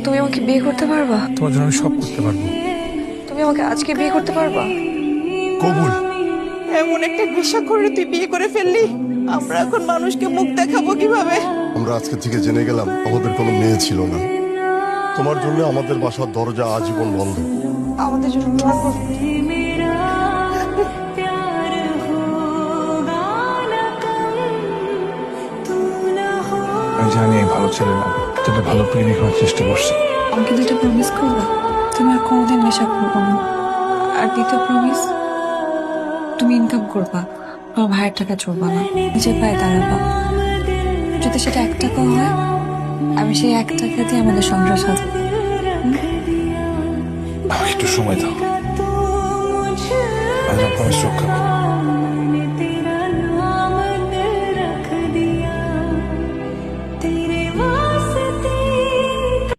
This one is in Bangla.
তুমি আমাকে বিয়ে করতে পারবা? তোমার জন্য আমি সব করতে পারবো। তুমি আমাকে আজকে বিয়ে করতে পারবা? কবুল। এমন একটা নেশা করে তুই বিয়ে করে ফেললি, আমরা এখন মানুষকে মুখ দেখাবো কিভাবে? আমরা আজকে থেকে জেনে গেলাম আমাদের কোনো মেয়ে ছিল না। তোমার জন্য আমাদের বাসার দরজা আজীবন বন্ধ। আমাদের জন্য দোয়া করো। আমি জানি এই ভালো ছেলে না, তবে ভালো প্রেমিক হওয়ার চেষ্টা করছি। আমাকে দুইটা প্রমিস করবা, তুমি আর কোনোদিন নেশা করবো না। আর দ্বিতীয় প্রমিস, তুমি ইনকাম করবা, আমার ভাইয়ের টাকা চলবা না, নিজের পায়ে দাঁড়াবা। যদি সেটা 1 টাকাও হয়, আমি সেই 1 টাকা দিয়ে আমাদের সংসার সাজাবো। আমাকে একটু সময় দাও, আল্লাহ প্রমিস রক্ষা করো।